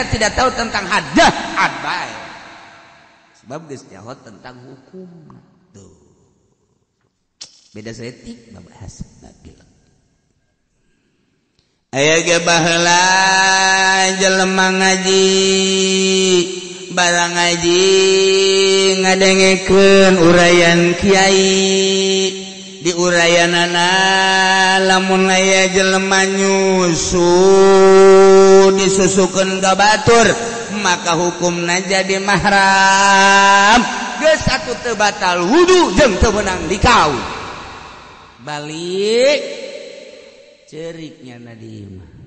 tidak tahu tentang hadah adbai sebab geus jahot tentang hukum tuh beda setik bahasa gila aya ge baheula jelema ngaji barang ngaji ngadengekeun urayan kiai di urayanana lamun aya jelema nyusu disusukeun ka batur maka hukumna jadi mahram geus atuh teu batal wudu jeung teu meunang dikau balik ceriknya nadi mah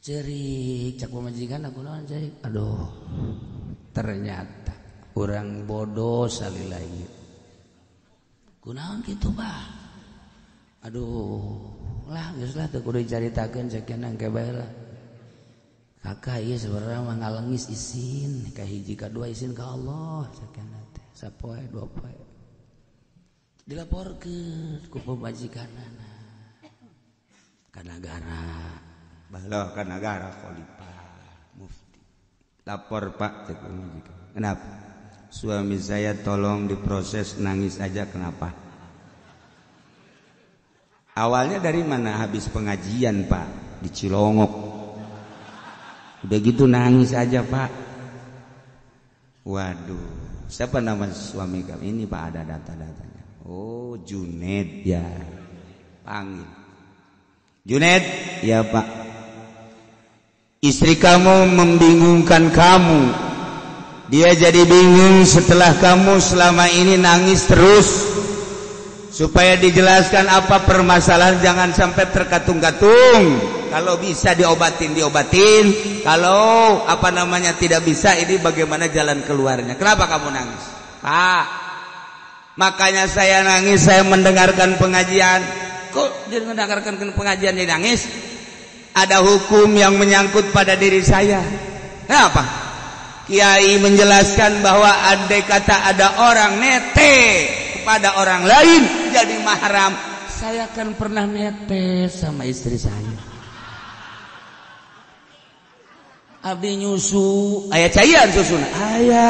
cerik cak pamajikan aku naon cerik aduh ternyata urang bodoh salilahi kunaon kitu bah aduh lah geus lah teu kudu dicaritakeun sakeuna engke bae lah kakak ieu sebenarnya mah ngalengis isin ka hiji ka dua isin ka Allah sakeuna teh sapoe dua poe dilaporkeun ku pamajikanana ka nagara baheula ka nagara khalifah mufti lapor Pak cek pamajikan kenapa suami saya tolong diproses nangis aja kenapa awalnya dari mana habis pengajian Pak di Cilongok udah gitu nangis aja Pak waduh siapa nama suami kamu ini Pak ada data-datanya oh Junaid ya panggil Junaid ya Pak istri kamu membingungkan kamu dia jadi bingung setelah kamu selama ini nangis terus supaya dijelaskan apa permasalahan jangan sampai terkatung-katung kalau bisa diobatin kalau apa namanya tidak bisa ini bagaimana jalan keluarnya kenapa kamu nangis Pak makanya saya nangis saya mendengarkan pengajian kok dia mendengarkan pengajian dia nangis ada hukum yang menyangkut pada diri saya kenapa Kiai menjelaskan bahwa andai kata ada orang nete kepada orang lain jadi mahram saya kan pernah nete sama istri saya abdi nyusu aya caian susuna aya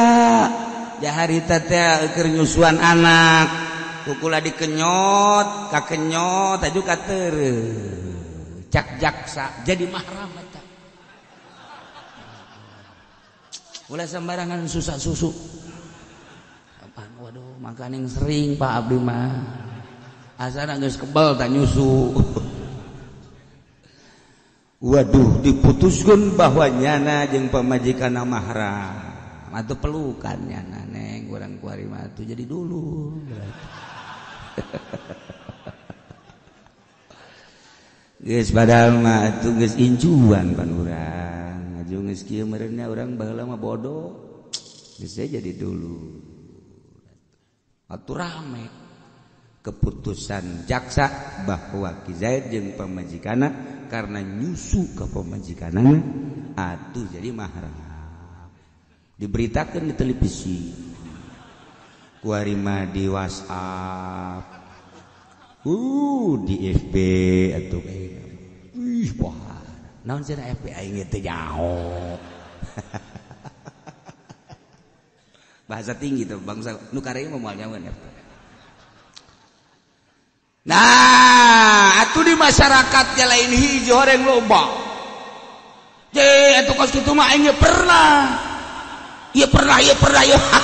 jaharita teh keur nyusuan anak kukula dikenyot kakenyot aju ka teureum cak jaksa jadi mahram eta ulah sembarangan susah susu apaan waduh makan yang sering Pak Abdi mah asana geus kebal tak nyusu waduh diputuskeun bahwa nyana jeung pamajikanna mahram atuh pelukan nyana neng urang kuari mah atuh jadi dulu geus padahal mah atuh geus incuan pan urang geus kieu meureunnya urang baheula mah bodoh geus jadi dulu atuh rame keputusan jaksa bahwa Ki Zaid jeung pamajikanna karena nyusu ke pamajikanna atuh jadi mahram diberitakeun di televisi kuari mah di WhatsApp di FB atuh ih wah naon cenah FB aing teh nyaho bahasa tinggi tuh bangsa nu kareu moal nyahoan FB nah atuh di masyarakatnya lain hiji horeng loba atuh kos kitu mah aing pernah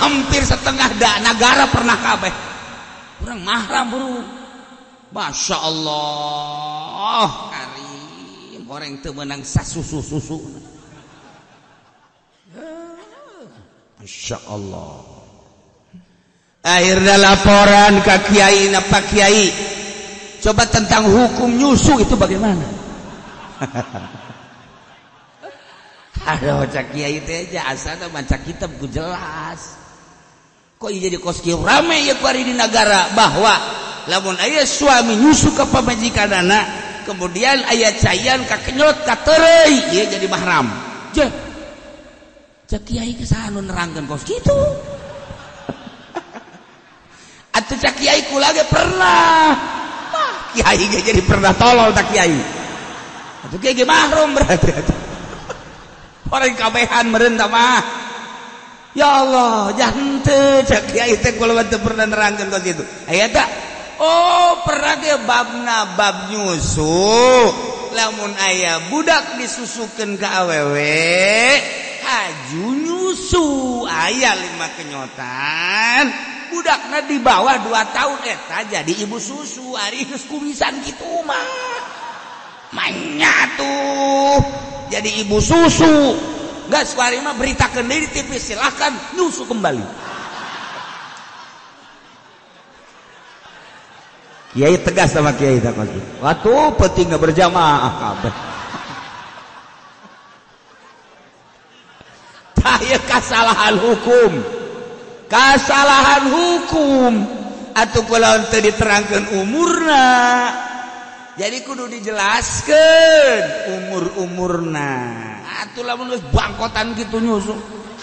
hampir setengah negara pernah kabeh urang mahram buru Masya Allah karim orang teu meunang sasusu Masya Allah akhirnya laporan ke kiai Pak Kiai coba tentang hukum nyusu itu bagaimana aduh cak kiai teh aja asana baca kitab ku jelas kok jadi kos kieu rame ya kuari di negara bahwa lamun aya suami nyusu ka pamajikanana kemudian aya cayan kakenyot katereuy ieu jadi mahram je cak kiai ke saha nu nerangkeun kos kitu atuh cak kiai kula ge pernah kiai ge jadi pernah tolol tak kiai atuh kiai ge mahrum berarti orang kabehan meureun tah mah. Ya Allah, jangan teu cek kiai teh kula teu pernah nerangkeun ka kitu. Aya tah? Oh, pernah ge babna bab nyusu. Lamun aya budak disusukeun ka awewe, haju nyusu aya 5 kenyotan. Budakna di bawah 2 tahun eta jadi ibu susu. Ari geus kumisan kitu mah. Manya tuh jadi ibu susu. Enggak suari mah beritakeun deui di TV silahkan nyusu kembali. Kiai tegas sama kiai tak masuk. Waktu penting nggak berjamaah kabeh. Taya kasalahan hukum, atuh kulawan teu diterangkeun umurna. Jadi kudu dijelaskeun umurna. Atuh lamun geus bangkotan kitu nyusu,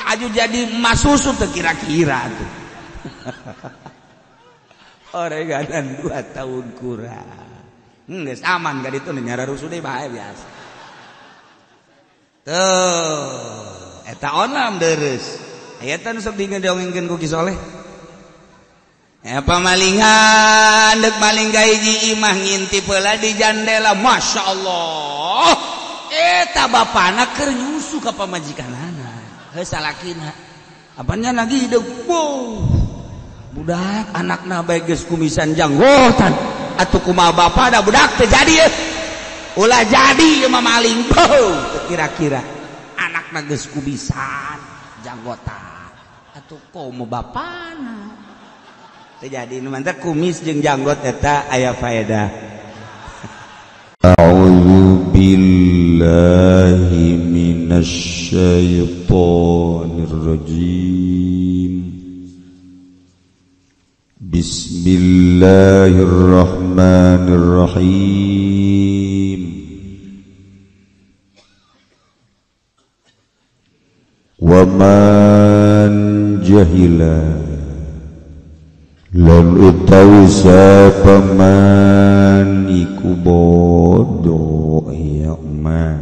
aju jadi emas susu teu kira-kira atuh. Oreganan 2 tahun kurang. Geus aman ka ditu nyara rusuh deui bae biasa. Tuh, eta onam deres. Aya teh nu sok dongengkeun ku Ki Soleh. Pamalingan deuk maling ka hiji imah ngintip heula di jandela, masyaallah. Eta bapana keur nyusu ka pamajikanana. Heuh salakina. Apanya lagi hidup. Wow. Budak anakna bae geus kumisan janggotan atuh kumaha bapada budak teh jadi ulah jadi ieu mah maling teu kira-kira anakna geus kumisan janggotan atuh komo bapana teh jadi nu mah kumis jeung janggot eta aya faedah. A'udzu billahi minasy syaithanir rajim. Bismillahirrahmanirrahim. Wa man jahila lan utawi sapa man iku bodoh ya man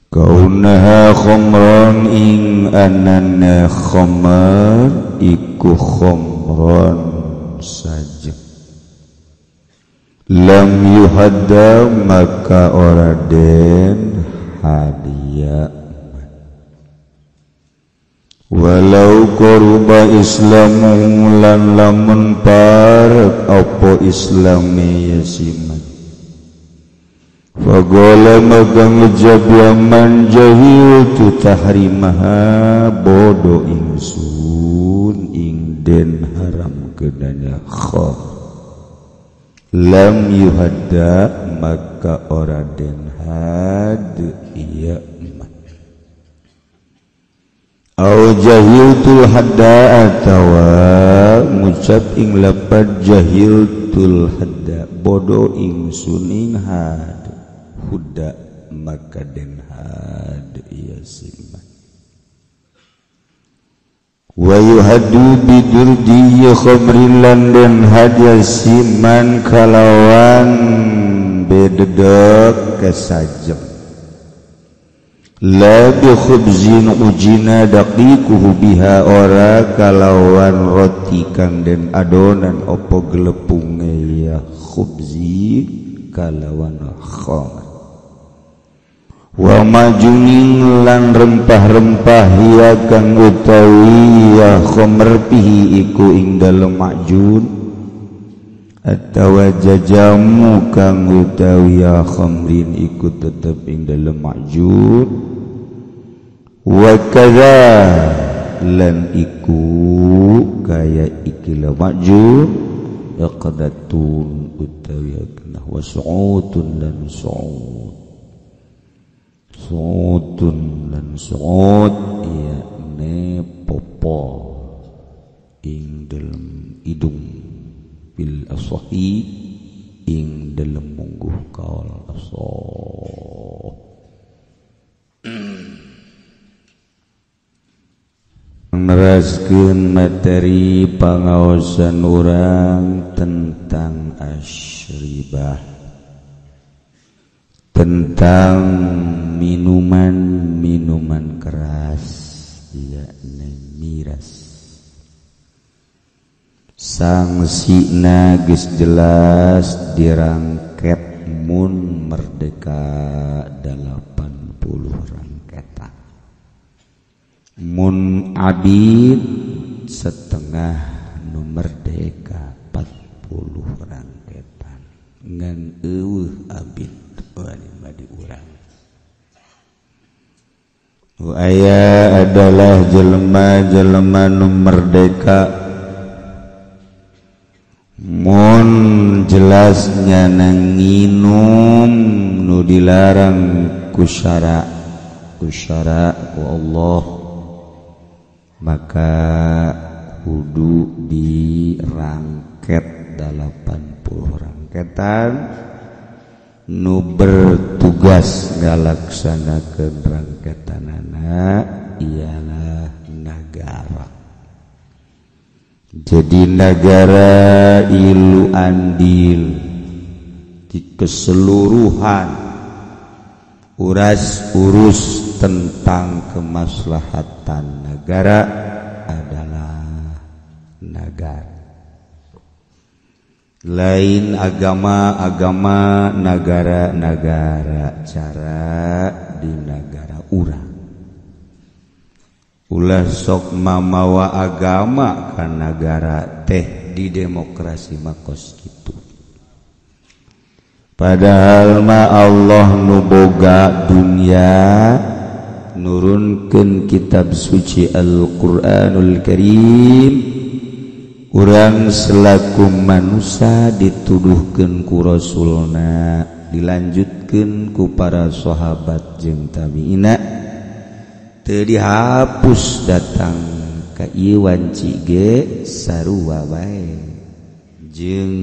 kaunaha khamran ing anana khamar iku khamran saja lam yuhadda maka ora den hadiah walau korba islamu lan lamun parek apa islami yasiman faqala maka ngejab yaman jahiltu tahrimaha bodo ingsun ing den haram kedanya khah lam yuhadda maka ora den had iya au jahiltul hadda atawa ngucap ing lapad jahiltul hadda bodo ingsun ing had huda maka den had iya siman wa yuhaddu bidurdi khamrin lan den had siman kalawan bededek kesajem la bi khubzin ujina daqiquhu biha ora kalawan roti kang den adonan opo glepunge ya khubzi kalawan khamr wa majunin lan rempah-rempah ya kang utawi ya khamr pihi iku ing dalem majun atawa jajamu kang utawi ya khamrin iku tetep ing dalem majun wa kadza lan iku kaya ikilah majun yaqdatun utawi kana wa su'utun lan su'ut su'utun lan su'ut ya ne popo ing dalem idung bil asahi ing dalem mungguh kaul asah neraskeun materi pangaosan urang tentang asyribah tentang minuman keras yakni miras. Sangsina geus jelas dirangket mun merdeka 80 rangketan, mun abid setengah nu merdeka 40 rangketan ngan eueuh abid di urang. Aya adalah jelema-jelema nu merdeka mun jelasnya nginum nu dilarang ku syara ku Allah, maka kudu dirangket 80 rangketan nu bertugas ngalaksanakeun rangketanana ialah nagara. Jadi negara ilu andil di keseluruhan urus tentang kemaslahatan negara adalah negara. Lain agama negara-negara cara di negara urang. Ulah sok mamawa agama ka negara teh di demokrasi makos kitu. Padahal ma Allah nu boga dunia nurunkeun kitab suci Al-Qur'anul Karim, urang selaku manusia dituduhkeun ku Rasulna, dilanjutkeun ku para sahabat jeung tabi'ina, teu dihapus datang ka ieu wanci ge sarua bae jeung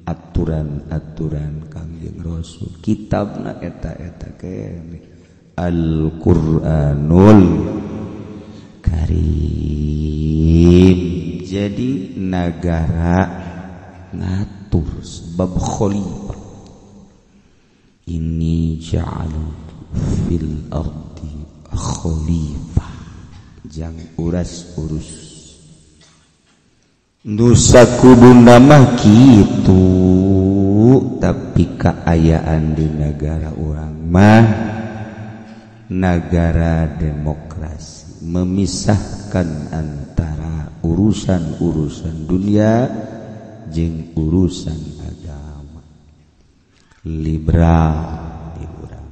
aturan-aturan Kangjeng Rasul. Kitabna eta keneh Al-Qur'anul Karim. Jadi negara ngatur sebab khalifah ini ja'alu fil ardi khalifah, jang urus nusa kuduna mah kitu, tapi kaayaan di negara urang mah negara demokrasi, memisahkan antara urusan-urusan dunia jeung urusan agama, liberal di urang.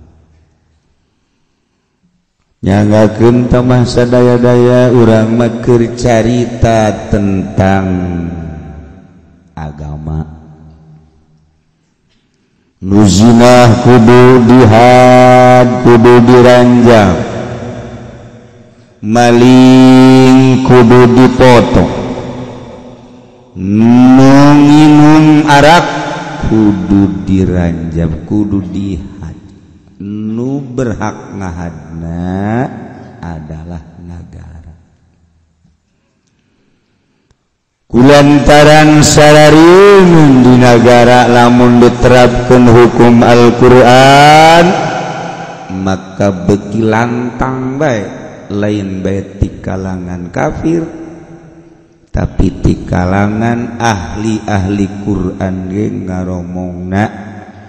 Nyangakeun tamah sadaya-daya urang mah keur carita tentang agama. Nu zinah kudu dihad, kudu diranjang, maling kudu dipotong, nu minum arak kudu diranjam, kudu dihad. Nu berhak ngahadna adalah negara. Kulantaran sarariun di negara lamun diterapkeun hukum Al-Qur'an, maka beki lantang bae, lain bae ti kalangan kafir, tapi ti kalangan ahli-ahli Qur'an ge ngaromongna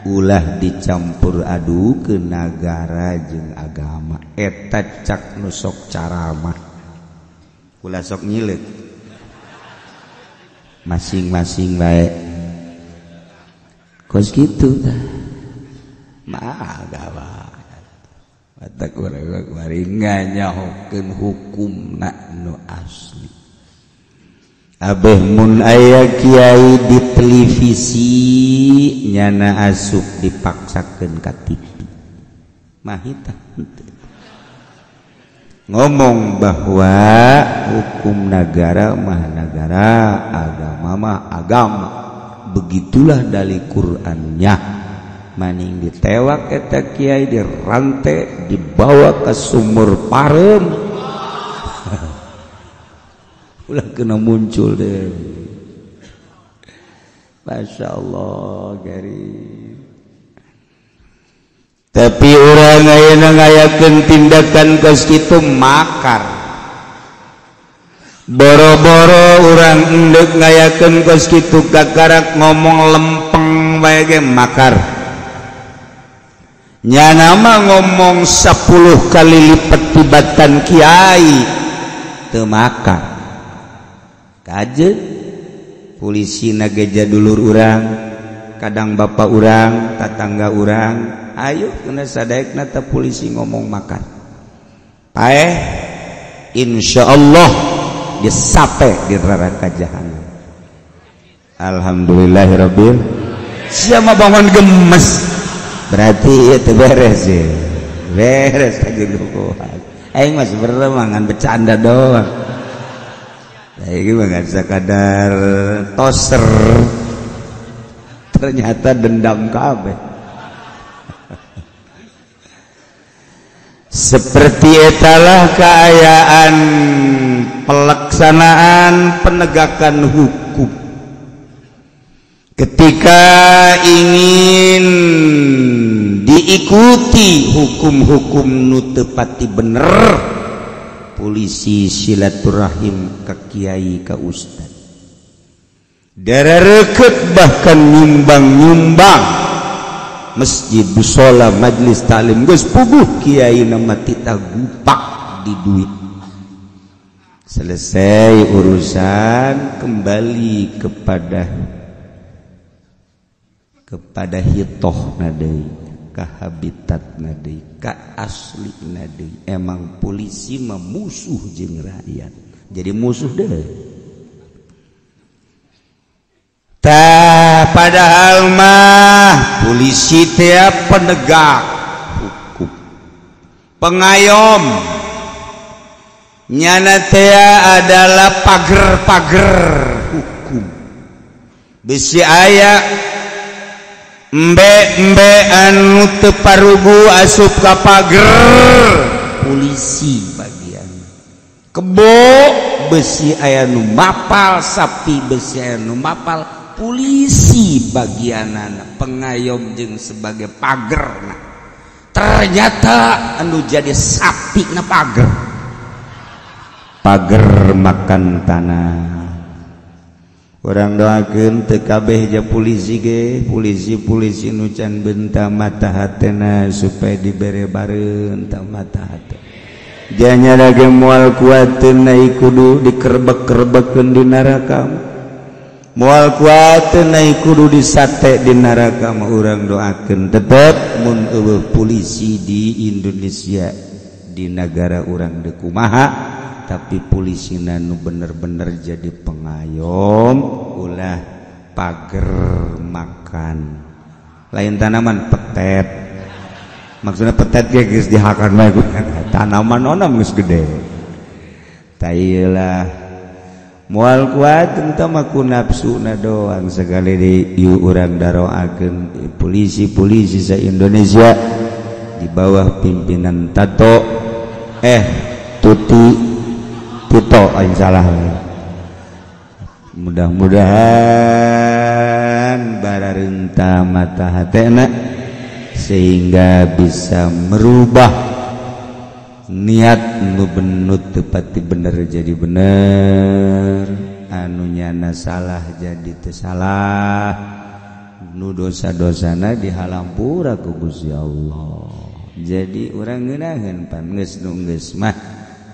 ulah dicampur adu ke negara jeung agama. Eta cak nu sok caramah, ulah sok nyileut, masing-masing bae kos kitu tah mah agama. Watak urang mari nganyahokeun hukumna nu asli. Abeh mun aya kiai di televisi nyana asup dipaksakeun ka TV mah eta ngomong bahwa hukum negara mah negara, agama mah agama. Begitulah dari Qur'annya. Maning ditewak eta kiai, dirantai, dibawa ke sumur parem. Ulah kena muncul deh. Masya Allah, Gari. tapi orang ayeuna ngayakeun tindakan kos kitu makar. Boro-boro orang endek ngayakeun kos kitu kakarak ngomong lempeng bae ge makar. Nya nama ngomong 10 kali lipat tibatan kiai teu makar. Kajeun polisi nageja dulur urang, kadang bapak urang, tatangga urang, ayo kena sadaekna teh polisi ngomong makan. Paeh insyaallah disape di neraka jahanam. Alhamdulillahirabbil. Sia mah bangun gemes. Berarti itu beres ya. Beres kajeluhan. Aing mah sebenarnya mangan bercanda doang. Aing mah enggak sekadar toser. Ternyata dendam kabeh. Seperti etalah keayaan pelaksanaan penegakan hukum. Ketika ingin diikuti hukum-hukum nu teu pati bener, polisi silaturahim ka kiai ka ustad. Darareukeut bahkan nyumbang-nyumbang masjid mushola majlis taklim geus puguh kiai nama tita gupak di duit. Selesai urusan kembali kepada hitoh nadei, ka habitat nadei, ka asli nadei. Emang polisi mah musuh jeung rakyat, jadi musuh deh. Tah padahal mah polisi teh penegak hukum, pengayom. Nyana teh adalah pager-pager hukum. Bisi aya embe anu teu parugu asup ka pager, polisi bagian. Kebo besi aya nu mapal, sapi besi aya nu mapal, polisi bagianana, pengayom jeung sebagai pagerna. Ternyata anu jadi sapi na pager makan tanah. Orang doakeun teu kabeh ja polisi ge, polisi nu can benta mata hatena supaya dibere bareun ta mata hate. Janya lagi moal kuateun naik kudu dikerbek-kerbekeun di neraka. Moal kuateun naik kudu disate di neraka mah urang doakeun tetep mun eueuh polisi di Indonesia di negara urang deuk kumaha. Tapi polisi nu bener-bener jadi pengayom ulah pager makan lain tanaman petet, maksudnya petet ge geus dihakan bae tanaman onam geus gede. Tailah moal kuat entah mah ku nafsuna doang segala di ieu urang daroakeun polisi sa Indonesia di bawah pimpinan Tato Tito insyaallah. Mudah-mudahan bararenta mata hatena sehingga bisa merubah niat nu benut tepati bener jadi bener, anu nyana salah jadi teu salah, nu dosa-dosana dihalampura ku Gusti Allah. Jadi urang ngeunaheun pan geus nu geus mah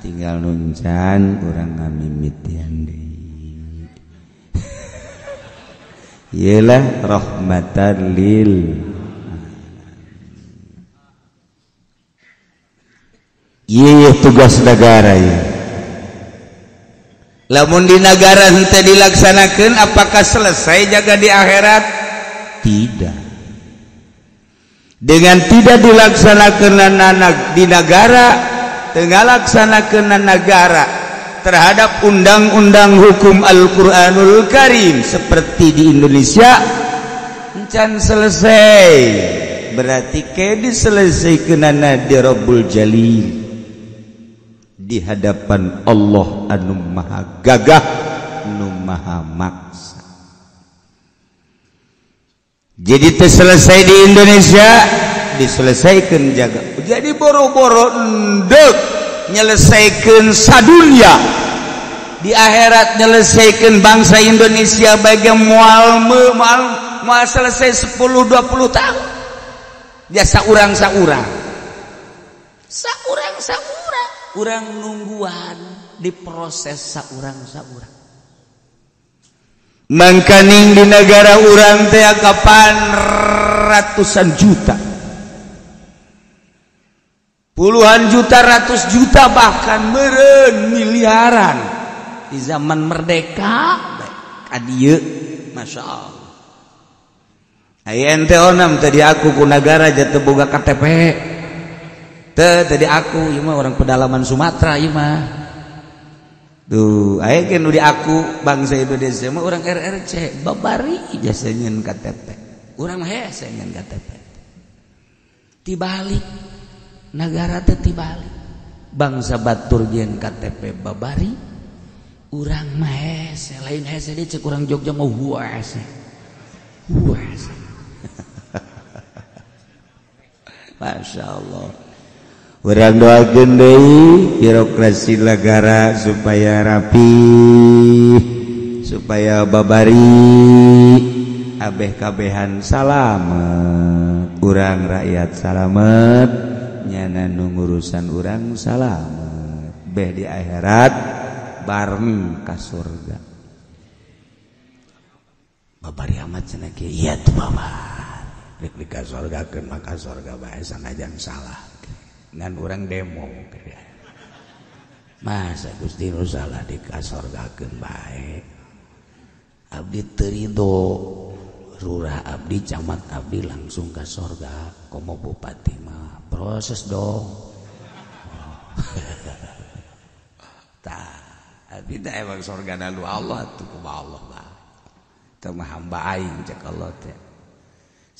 tinggal nuncan urang ngamimitian deui. Ialah rahmatan lil ieu tugas negara ya. Lamun di negara henteu dilaksanakeun apakah selesai jaga di akhirat? Tidak. Dengan tidak dilaksanakeun di negara, tengah laksanakeun negara terhadap undang-undang hukum Al-Qur'anul Karim seperti di Indonesia encan selesai. Berarti ke diselesaikeunana di Rabbul Jalil, di hadapan Allah anu maha gagah, anu maha maksa. Jadi selesai di Indonesia diselesaikan jaga jadi boro-boro endek nyelesaikan sadunya di akhirat nyelesaikan bangsa Indonesia bagian mual selesai 10-20 tahun biasa urang-saurang urang nungguan diproses saurang-saurang mangkaning di negara urang teh kapan ratusan juta puluhan juta ratus juta bahkan meureun miliaran di zaman merdeka kadieu Masya Allah aya ente onam tadi aku ku nagara jatuh boga KTP tadi aku ieu mah orang pedalaman Sumatera ieu mah tuh aya ke nu di aku bangsa Indonesia mah orang RRC babari jasa nyeun KTP urang mah hese nyeun KTP tibalik negara teh tibalik bangsa batur nyeun KTP babari urang mah hese lain hese dia cek urang Jogja mah huase Masya Allah urang doakeun deui birokrasi negara supaya rapi supaya babari abeh-kabehan salamet urang rakyat salamet nyana nu ngurusan urang salamet beh di akhirat bareng ka surga babari amat cenah kieu iya tuh babar rek di ka surgakeun maka surga bae sanajan salah ngan urang demo masa Gusti nu salah di ka surgakeun bae abdi teu ridho lurah abdi camat abdi langsung ka surga komo bupati mah proses dong tah abdi teh emang surgana lu Allah tuh kumaha Allah bah teu mah hamba aing cek Allah teh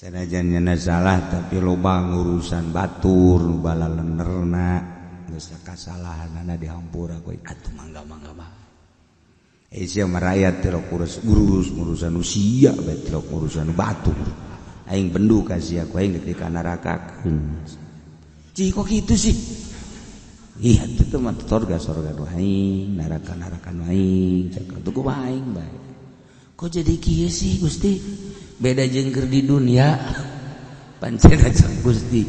sanajan nyana salah tapi loba ngurusan batur bala lenerna geus kasalahanana dihampura ku atuh mangga mah sia marakyat tirok urusan usia bae tirok urusan batur aing bendu ka sia ku aing di neraka cih kok kitu sih iya itu mah surga nu aing neraka nu aing cek atuh ku aing bae kok jadi kieu sih Gusti beda jeung keur di dunia pancen cek Gusti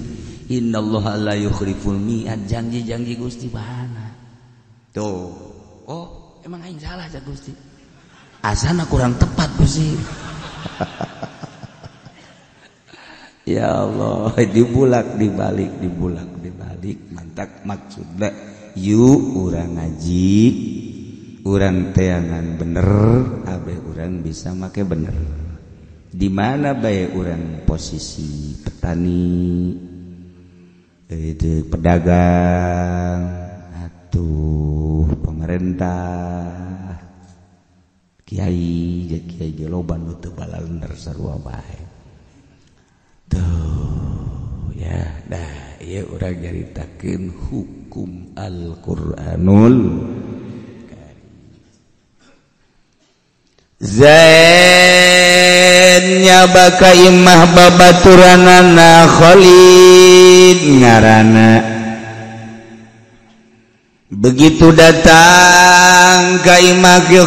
innallaha la yukhliful mi'ad janji-janji Gusti bahana tuh oh emang aing salah cek Gusti asana kurang tepat Gusti ya Allah dibulak dibalik mantak maksudna yuk urang ngaji urang teangan bener abe urang bisa make bener di mana bae urang posisi petani pedagang atuh pemerintah kiai geloban nu teu balaler sarua bae tuh ya dah ieu urang nyaritakeun hukum Al-Qur'anul Zain nyabaka imah babaturanana Khalid ngarana begitu datang ka imah ki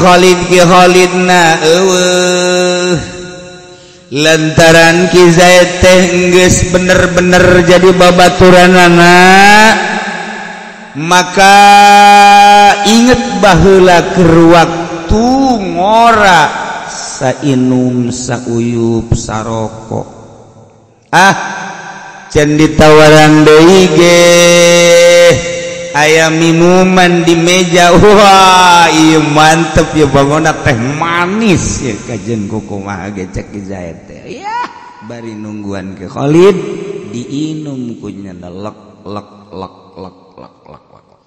Khalidna eueuh lantaran ki Zaid teh geus bener-bener jadi babaturanana maka inget baheula keur waktu ngora sainum sauyup sarokok can ditawaran deui ge aya minuman di meja wah ieu mantep ya bangona teh manis ya kajen kumaha ge cek Zaid teh ya bari nungguan ke Khalid diinum ku nya lek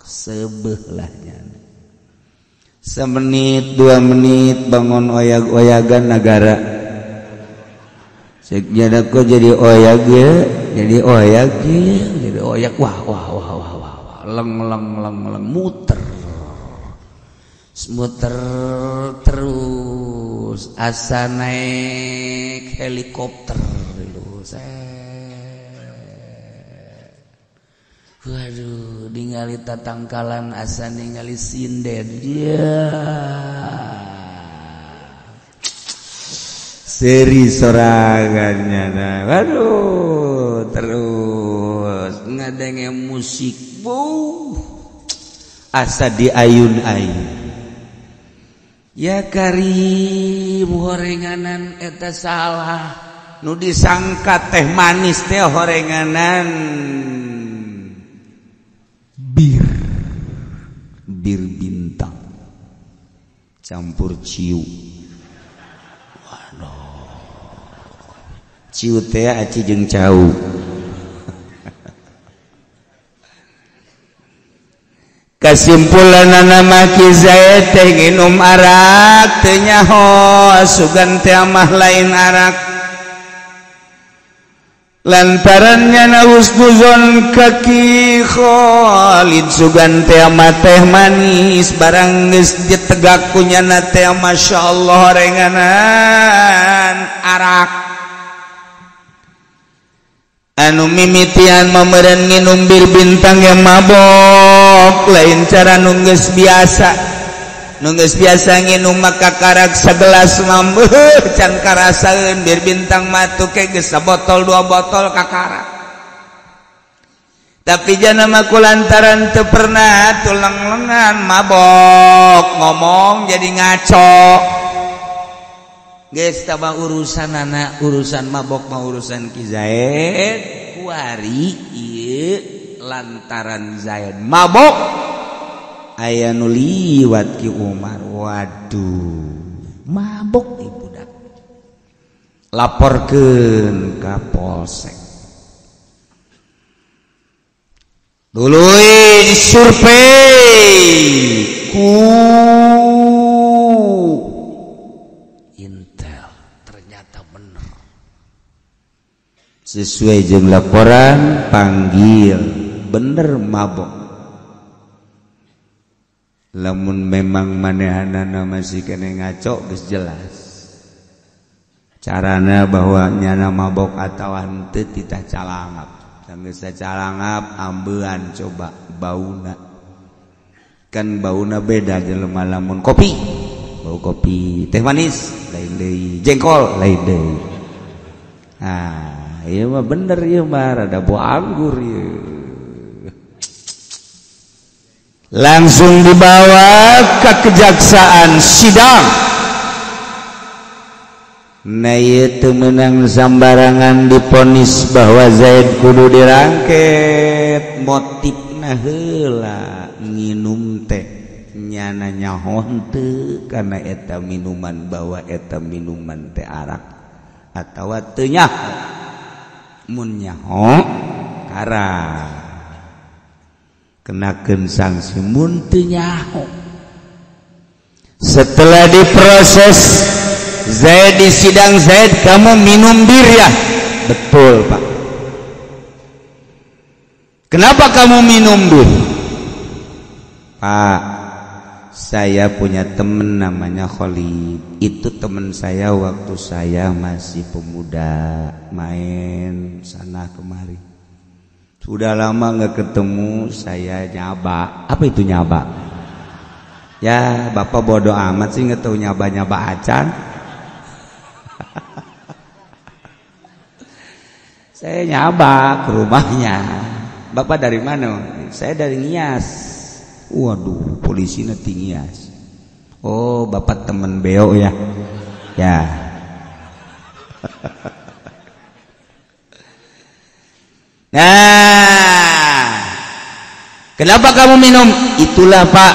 sebelahnya semenit 2 menit bangun oyag-oyagan negara sekjana kok jadi oyag ya jadi oyag wah leng muter terus asa naik helikopter Waduh, ningali tatangkalan asa ningali sinden. Ya. Seri sorangannya. Waduh, terus ngadenge musik. Wow. Asa diayun-ayun. Ya Karim, horenganan eta salah. Nu disangka teh manis teh horenganan bir bintang campur ciu. Waduh, ciu teh aci jeung cau. Kesimpulan nama Ki Zaid teh nginum arak teu nyaho sugan teh mah lain arak. Lantarannya na husnuzon kaki Khalid sugan teh teh manis barang geus ditegak kunyana teh masyaallah renganan arak anu mimitian mameureun nginum bir bintang yang mabok lain cara nu geus biasa nginum maka karak segelas mambeuh can karasaeun bir bintang matu ke geus sabotol 2 botol kakarak tapi jana mah kulantaran teu pernah tulang-lengan mabok ngomong jadi ngaco geus tabah urusanana urusan mabok mah urusan Ki Zaid kuari ieu lantaran Zaid mabok aya nu liwat Ki Umar. Waduh, mabok ieu budak laporkeun ka polsek duluy disurvei ku Intel ternyata bener sesuai jeung laporan panggil bener mabok. Lamun memang manehanana masih kena ngaco geus jelas carana bahwa nyana mabok atawa henteu titah calangap geus calangap ambean coba bauna kan bauna beda jelema lamun kopi bau kopi teh manis lain deui jengkol lain deui ieu mah bener ieu mah rada bau anggur ieu langsung dibawa ke kejaksaan sidang. Nah ieu menang sambarangan diponis bahwa Zaid kudu dirangket motifna heula nginum teh nyana nyaho teu kana eta minuman bahwa eta minuman teh arak atawa teu nyaho mun nyaho karak kenakeun sanksi mun teu nyaho. Setelah diproses Zaid di sidang, Zaid kamu minum bir ya? Betul Pak. Kenapa kamu minum bir? Pak, saya punya teman namanya Khalid. Itu teman saya waktu saya masih pemuda main sana kemari. Sudah lama nggak ketemu, saya nyaba. Apa itu nyaba? Ya bapak bodoh amat sih nggak tahu nyaba acan. Saya nyaba ke rumahnya. Bapak dari mana? Saya dari Nias. Waduh, polisi nanti Nias. Oh, bapak temen beo ya? Ya. Nah, kenapa kamu minum? Itulah Pak,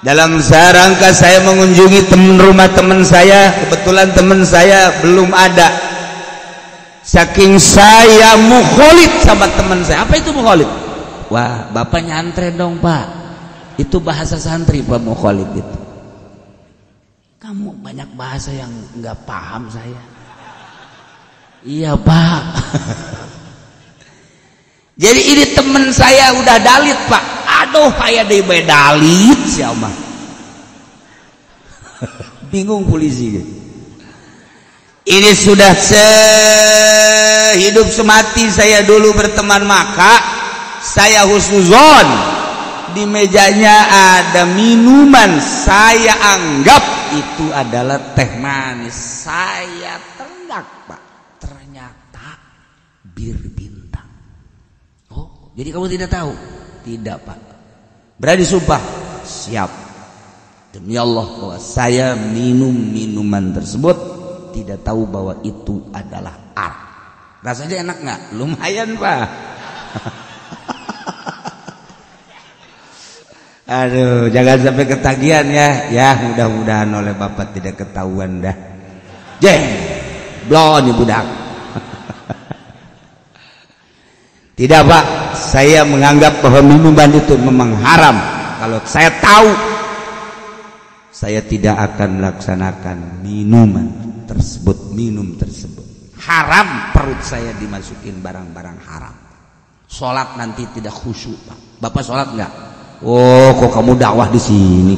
dalam rangka saya mengunjungi rumah teman saya. Kebetulan teman saya belum ada. Saking saya mukholid sama teman saya. Apa itu mukholid? Wah, bapak nyantren dong Pak. Itu bahasa santri Pak, mukholid itu. Kamu banyak bahasa yang nggak paham saya. Iya Pak. Jadi ini teman saya udah dalit Pak. Aduh, kayak dia dalit siapa? Bingung polisi. Ini sudah sehidup semati saya dulu berteman maka saya husnuzon di mejanya ada minuman, saya anggap itu adalah teh manis. Saya tengok, Pak, ternyata bir bintang. Oh, jadi kamu tidak tahu? Tidak, Pak. Berani sumpah? Siap. Demi Allah bahwa saya minum minuman tersebut tidak tahu bahwa itu adalah arak. Rasanya enak nggak? Lumayan, Pak. Aduh, jangan sampai ketagihan ya. Ya, mudah-mudahan oleh Bapak tidak ketahuan dah. Jeng, blon nih budak. Tidak, Pak. Saya menganggap bahwa minuman itu memang haram. Kalau saya tahu, saya tidak akan melaksanakan minuman tersebut, minum tersebut. Haram, perut saya dimasukin barang-barang haram. Sholat nanti tidak khusyuk, Pak. Bapak sholat nggak? Oh, kok kamu dakwah di sini?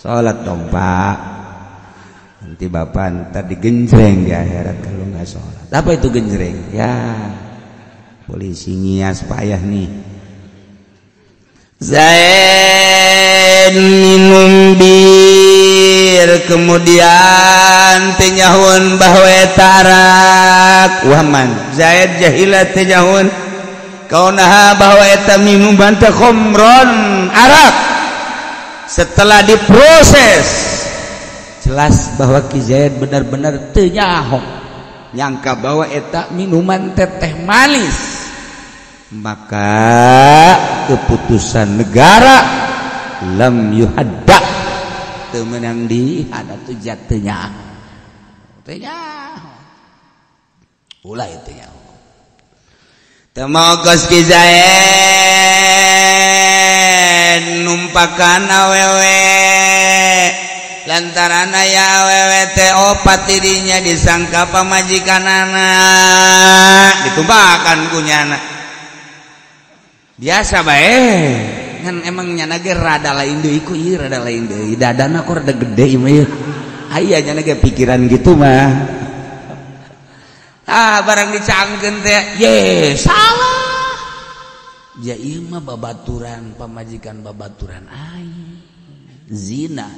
Sholat dong, Pak. Nanti Bapak ntar digenjreng di akhirat kalau nggak sholat. Apa itu genjreng? Ya, polisi ngias payah nih. Zaid minum bir, kemudian tenyahun bahwa tarak. Wahman Zaid jahilat tenyahun kau nah bahwa eta minuman teh khomron, arak. Setelah diproses jelas bahwa Ki Zaid benar-benar teu nyaho nyangka bahwa eta minuman teh manis. Maka keputusan negara lam yuhadda teu meunang dihadap teu jatuhnya ulah itu ya. Temogos Ki Zaid numpakan awewe lantaran aya awewe teh opat dirinya disangka pamajikanana ditumpakan kunyana. Biasa bae kan emang nyana ge rada lain deui ku ieu rada lain deui dadana kok rada gede mah ieu aya nyana ge pikiran gitu mah. Barang dicangkeun teh ye salah ya ieu mah babaturan pamajikan babaturan aing zina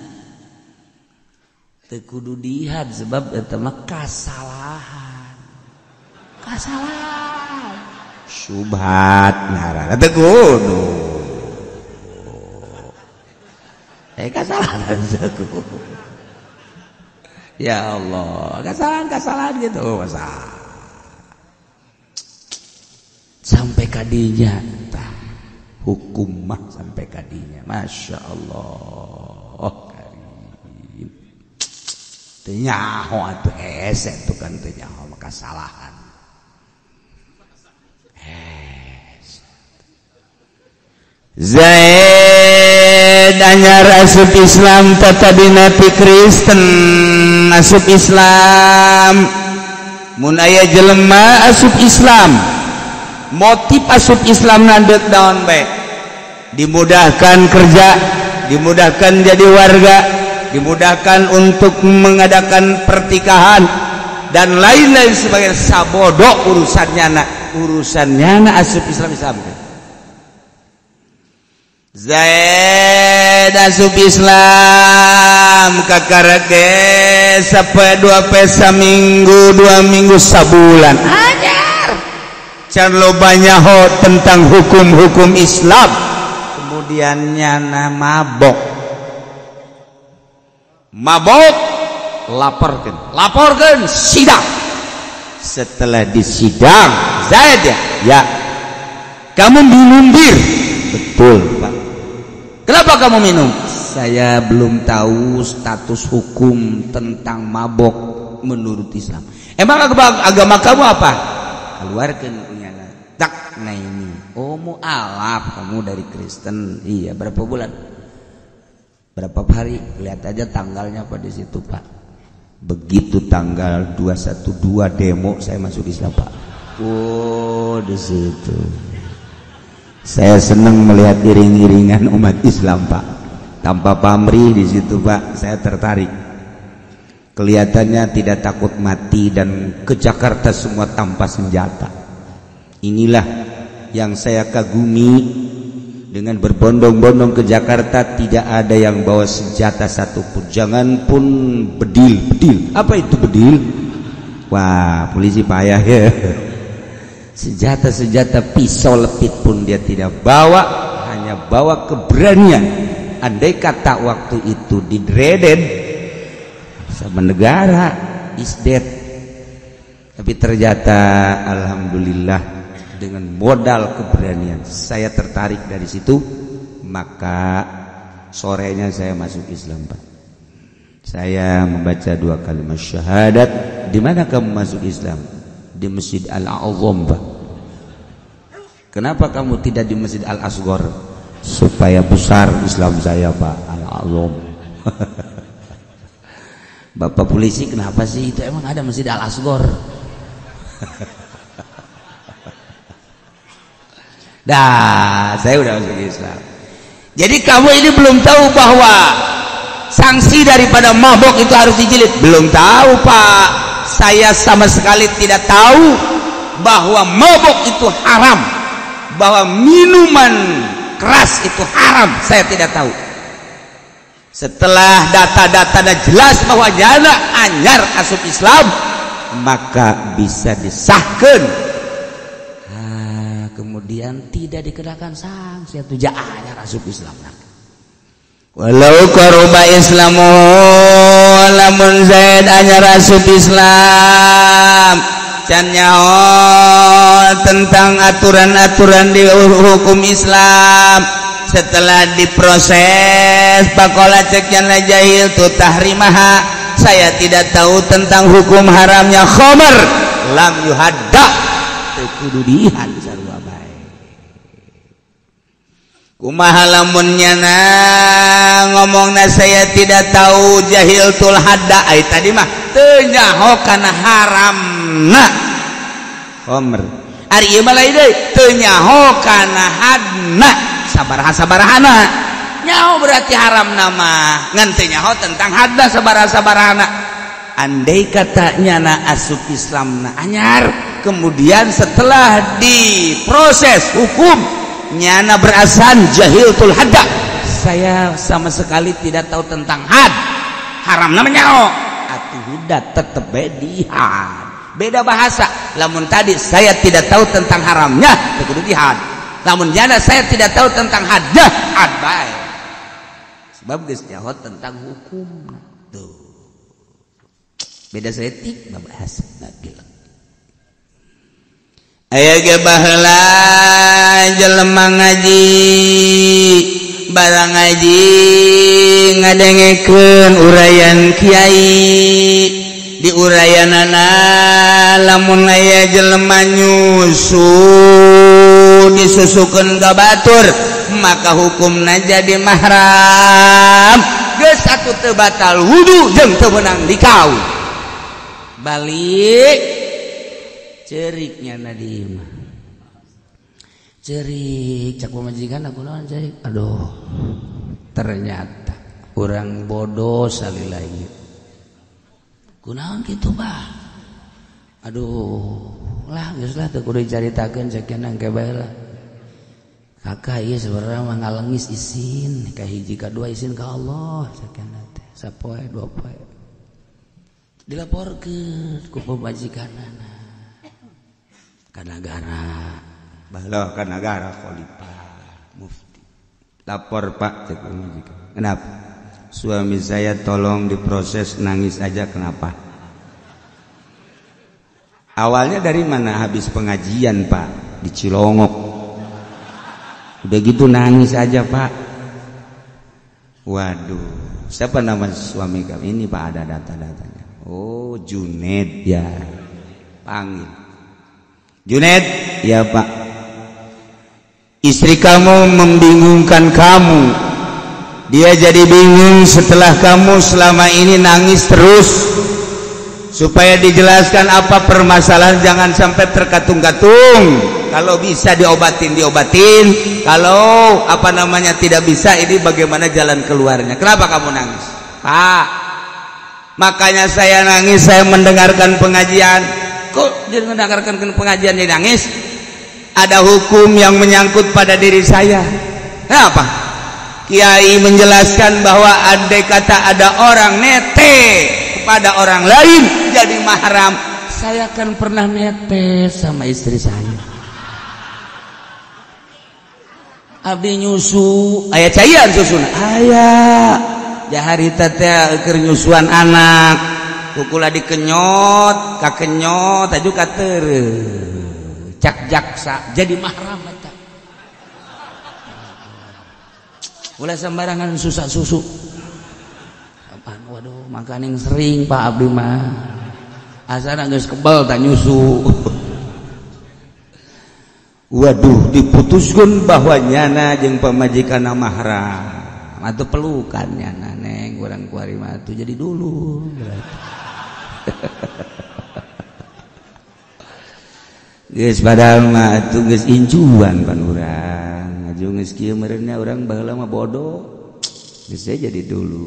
teu kudu dihad sebab eta mah kasalahan subhat ngaranna teu kudu kasalahan teu. Ya Allah, kesalahan gitu masa sampai kadinya hukum mah sampai kadinya. Masya Allah karim teu nyaho atuh ese itu kan teu nyaho kesalahan. Zaid anyar asup Islam tetapi nabi Kristen asup Islam mun aya jelema asup Islam motif asup Islam nandeuk daon bae dimudahkan kerja, dimudahkan jadi warga, dimudahkan untuk mengadakan pertikahan dan lain-lain sebagainya. Sabodok urusannya asup Islam. Zaid asup Islam kakarake sampai 2 pesa minggu 2 minggu sabulan ajar can lo banyak tentang hukum-hukum Islam. Kemudian nyana mabok laporkan sidang. Setelah disidang Zaid ya kamu minum bir. Betul, Pak. Kenapa kamu minum? Saya belum tahu status hukum tentang mabok menurut Islam. Emang agama kamu apa? Keluarkan punyana. Tak, nah ini. Oh, mu'alaf kamu dari Kristen. Iya, berapa bulan? Berapa hari? Lihat aja tanggalnya apa di situ, Pak. Begitu tanggal 212 demo saya masuk Islam, Pak. Oh, di situ. Saya senang melihat iring-iringan umat Islam, Pak. Tanpa pamrih di situ, Pak. Saya tertarik. Kelihatannya tidak takut mati dan ke Jakarta semua tanpa senjata. Inilah yang saya kagumi. Dengan berbondong-bondong ke Jakarta tidak ada yang bawa senjata satupun. Jangan pun bedil. Apa itu bedil? Wah, polisi payah ya. Senjata pisau lepit pun dia tidak bawa, hanya bawa keberanian. Andai kata waktu itu didreden sama negara is dead. Tapi ternyata alhamdulillah dengan modal keberanian saya tertarik dari situ, maka sorenya saya masuk Islam, Pak. Saya membaca 2 kalimat syahadat. Di mana kamu masuk Islam? Di Masjid Al-A'zam, Pak. Kenapa kamu tidak di Masjid Al-Asghar? Supaya besar Islam saya, Pak. Al-A'zam. Bapak polisi, kenapa sih itu emang ada Masjid Al-Asghar? Dah, saya udah masuk Islam. Jadi kamu ini belum tahu bahwa sanksi daripada mabok itu harus dijilid? Belum tahu, Pak. Saya sama sekali tidak tahu bahwa mabok itu haram, bahwa minuman keras itu haram. Saya tidak tahu. Setelah data-data jelas bahwa jana anyar asup Islam, maka bisa disahkan. Kemudian tidak dikenakan sanksi atau ja'anya asup Islam. Walau qaruba islamu lamun zaid anya asup Islam can nyaho tentang aturan-aturan di hukum Islam setelah diproses pakola ceknya jahil tu tahrimaha, saya tidak tahu tentang hukum haramnya khamar lam yuhadda kudu dihad sarua bae. Kumaha lamunnya na ngomongna saya tidak tahu jahil tul hadda ai tadi mah teu nyaho kana haramna khamr. Ari ieu mah lain deui teu nyaho kana hadna sabaraha-sabarahana. Nyaho berarti haramna mah ngan teu nyaho tentang hadna sabaraha-sabarahana. Andai katanya na asup Islam na anyar, kemudian setelah diproses hukum nyana berasan jahiltul hadda, saya sama sekali tidak tahu tentang had, haram namanya atuh hudat tetep dihad, beda bahasa. Lamun tadi saya tidak tahu tentang haramnya kudu dihad, namun nyana saya tidak tahu tentang hadnya had bae, sebab geus nyaho tentang hukum tuh. Beda setik bahasa gila. Aya ge baheula jelema ngaji barang ngaji ngadengekeun urayan kiai di urayanana lamun aya jelema nyusu disusukeun ka batur maka hukumna jadi mahram geus atuh teu batal wudu jeung teu meunang dikau. Balik ceriknya nadi mah cerik cak pemajikan aku naon cerik, aduh ternyata orang bodoh sekali lagi kunaon gitu bah, aduh lah geus lah teu kudu dicaritakeun sakeuna engke bae lah kakak ieu sebenarnya mah ngalengis izin ka hiji ka dua izin ka Allah sakeuna teh sapoe dua poe dilaporkeun ku pemajikanana ka negara baloh ka negara khalifah mufti lapor Pak cek pemajikan. Kenapa suami saya tolong diproses, nangis aja kenapa? Awalnya dari mana? Habis pengajian Pak di Cilongok, udah gitu nangis aja Pak. Waduh, siapa nama suami kami ini Pak? Ada data-datanya. Oh Junaid ya, panggil Junaid ya Pak, istri kamu membingungkan kamu, dia jadi bingung setelah kamu selama ini nangis terus. Supaya dijelaskan apa permasalahan, jangan sampai terkatung-katung. Kalau bisa diobatin, kalau apa namanya tidak bisa, ini bagaimana jalan keluarnya. Kenapa kamu nangis Pak? Makanya saya nangis, saya mendengarkan pengajian. Kok dia mendengarkan pengajian dia nangis? ada hukum yang menyangkut pada diri saya. Kenapa? Kiai menjelaskan bahwa andai kata ada orang nete kepada orang lain jadi mahram, saya kan pernah nete sama istri saya. Abdi nyusu, aya caian susuna, aya jaharita teh keur nyusuan anak, kukula dikenyot, kakenyot, aju kateureuh, cak jaksa jadi mahram eta. Ulah sembarangan susah susu. Apaan waduh makaning sering Pak Abdi mah. Asana geus kebal tak nyusu. Waduh diputuskan bahwa nyana jeung pamajikanna mahram atuh pelukan nyana neng urang kuari mah atuh jadi dulu geus padahal mah atuh geus incuan pan urang aju geus kieu meureunnya urang baheula mah bodoh geus jadi dulu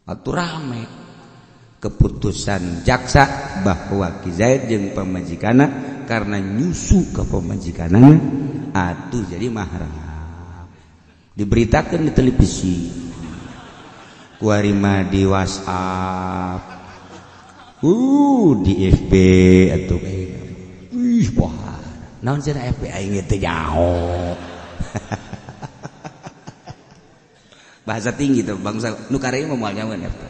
atuh rame keputusan jaksa bahwa Ki Zaid jeung pamajikanna karena nyusu ke pemajikanana atuh jadi mahram diberitakan di televisi kuari mah di WhatsApp di FB atuh wah naon cenah FB aing teh nyaho bahasa tinggi tuh bangsa nu kareu mah moal nyaweun FB.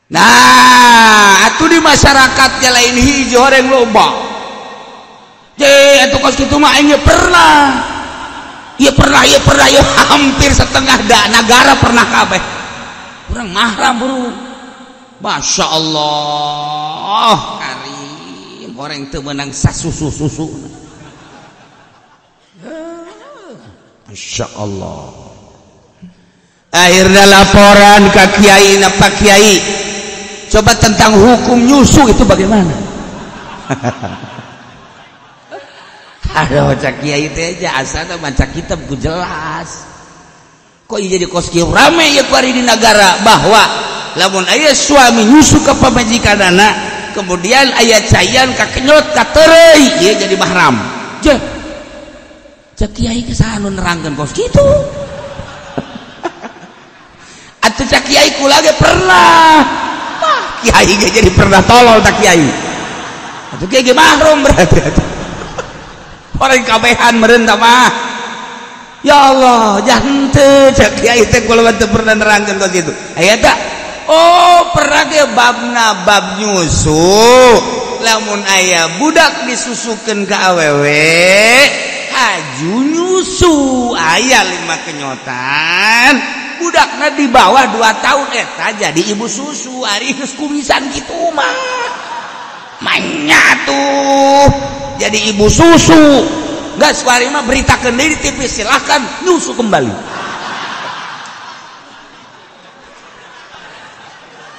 Nah, atuh di masyarakatnya lain hijau horeng loba. Atuh kos kitu mah aing pernah. Ieu pernah hampir setengah negara pernah kabeh. Urang mahram buru. Masya Allah, karim orang teu meunang sasusu-susu. Masya Allah. Akhirnya laporan ke kiai na Pak Kiai. Coba tentang hukum nyusu itu bagaimana? Aduh, cak kiai teh aja asana baca kitab ku jelas. Kok jadi kos kieu rame ya kuari di negara bahwa lamun aya suami nyusu ka pamajikanana, kemudian aya cayan kakenyot katereuy, ieu jadi mahram. Je. Cak kiai geus anu nerangkeun kos kitu. Atuh cak kiai kula ge pernah. Kiai jadi pernah tolol tak kiai. Atuh kiai mahrum berarti. Orang kabehan meureun tah mah. Ya Allah, jangan teu cak kiai teh kula teu pernah nerangkeun kos kitu. Aya tah? Oh, pernah ge babna bab nyusu. Lamun aya budak disusukeun ka awewe, haju nyusu aya 5 kenyotan. Budakna di bawah 2 tahun eta jadi ibu susu ari geus kumisan kitu mah manya tuh jadi ibu susu geus kuari mah beritakeun deui di TV silahkan nyusu kembali.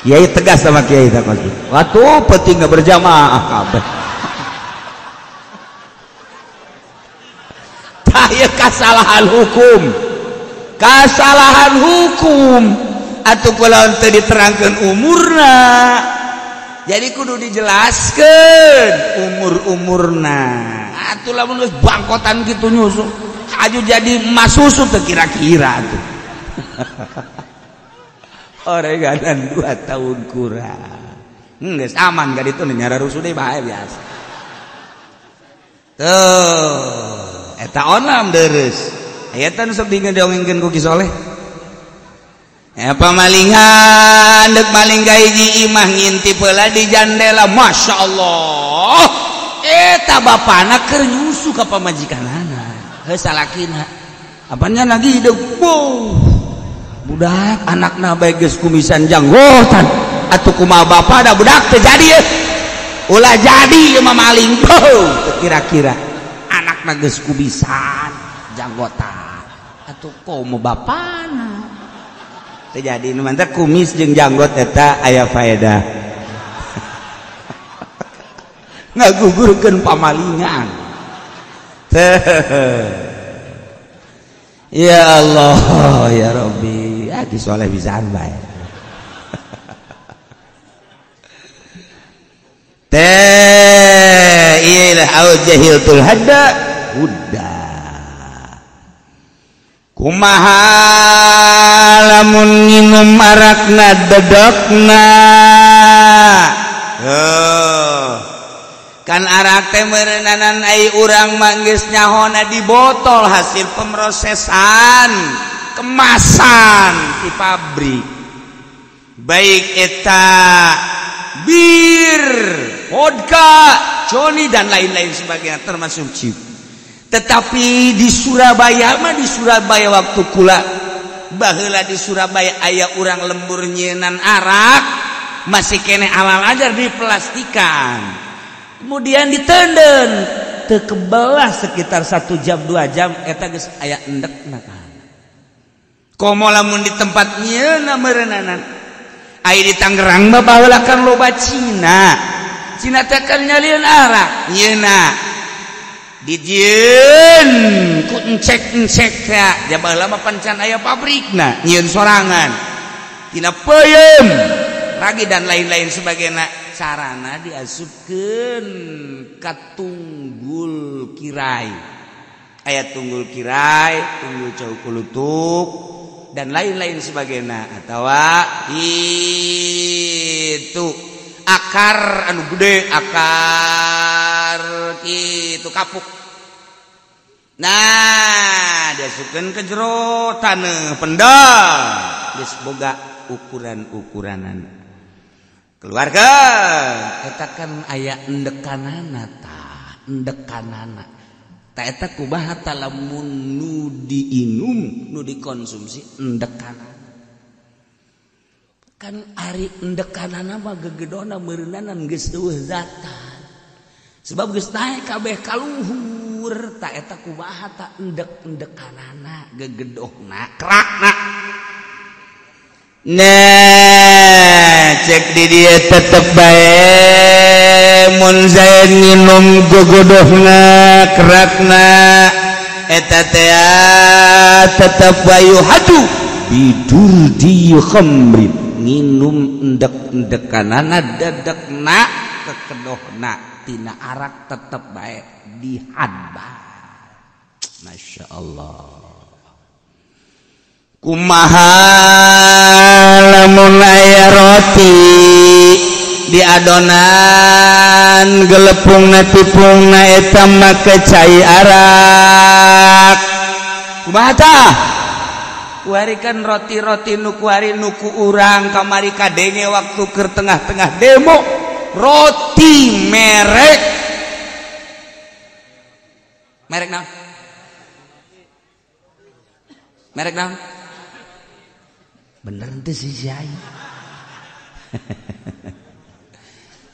Kiai tegas sama kiai tak kos. Watuh penting berjamaah kabeh. Tah ieu kasalahan hukum. Kasalahan hukum atuh kulaun teu diterangkeun umurna jadi kudu dijelaskeun umur-umurna atuh lamun geus bangkotan kitu nyusu aju jadi emas susu teu kira-kira atuh orenganan 2 tahun kurang geus aman ka ditu nyara rusuh deui bae biasa tuh eta onam deres ayatan sok dongengkeun ku Ki Soleh. Pamalingan dek maling ka hiji imah ngintip heula di jandela, Masya Allah. Eta bapana keur nyusu ka pamajikanana. Heuh salakina. Apanya lagi hidup. Wow. Budak anakna bae geus kumisan janggotan. Atuh kumaha bapa da budak teh jadi ye. Ulah jadi ieu mah maling. Kira-kira anakna geus kumisan janggotan. Atuh komo bapana terjadi nu mantep kumis jeung janggot eta aya faedah ngagugurkeun pamalingan ya Allah ya Rabbi Ki Soleh pisan bae teh iyalah au jahiltul hadda huda kumaha lamun minum arakna dedekna kan arak teh meureunana ai urang manggis nyahona di botol hasil pemrosesan kemasan di pabrik baik eta bir vodka Johnny dan lain-lain sebagainya termasuk chip. Tetapi di Surabaya waktu kula baheula di Surabaya aya urang lembur nyeunan arak masih kene alal ajar diplastikan kemudian ditenden teu kebelah sekitar 1 jam 2 jam eta geus aya endekna kan komo lamun di tempat nyieuna meureunana aya di Tangerang mah baheula kan loba Cina teh kan nyalieun arak nyieuna dijieun ku encek ya baheula mah pancan aya pabrikna nyieun sorangan tina peuyeum ragi dan lain-lain sebagainya carana diasupkeun ka tunggul kirai aya tunggul kirai tunggul cau kulutuk dan lain-lain sebagainya atawa itu akar anu gede akar kitu kapuk nah diasupkeun ke jero taneuh pendal geus boga ukuran-ukuranan keluarga eta kan aya endekanana eta kumaha lamun nu diinum nu dikonsumsi endekanana kan ari endekanana mah gegedona meureunana geus eueuh zatan sebab geus naek kabeh ka luhur ta eta kumaha ta endek-endekanana gegedohna krakna nah cek di dia tetep bae mun zain minum gogodohna kerakna eta teh tetep bayu hadu bidur di khamrin minum endek-endekanana dedekna kekedohna tina arak tetep bae dihadba Masya Allah kumaha lamun aya roti di adonan gelepungna tipungna eta make cai arak kumaha tah kuari kan roti-roti nu kuari nuku urang kamari kadenge waktu keur tengah-tengah demo roti merek naon merek naon bener ente si Syai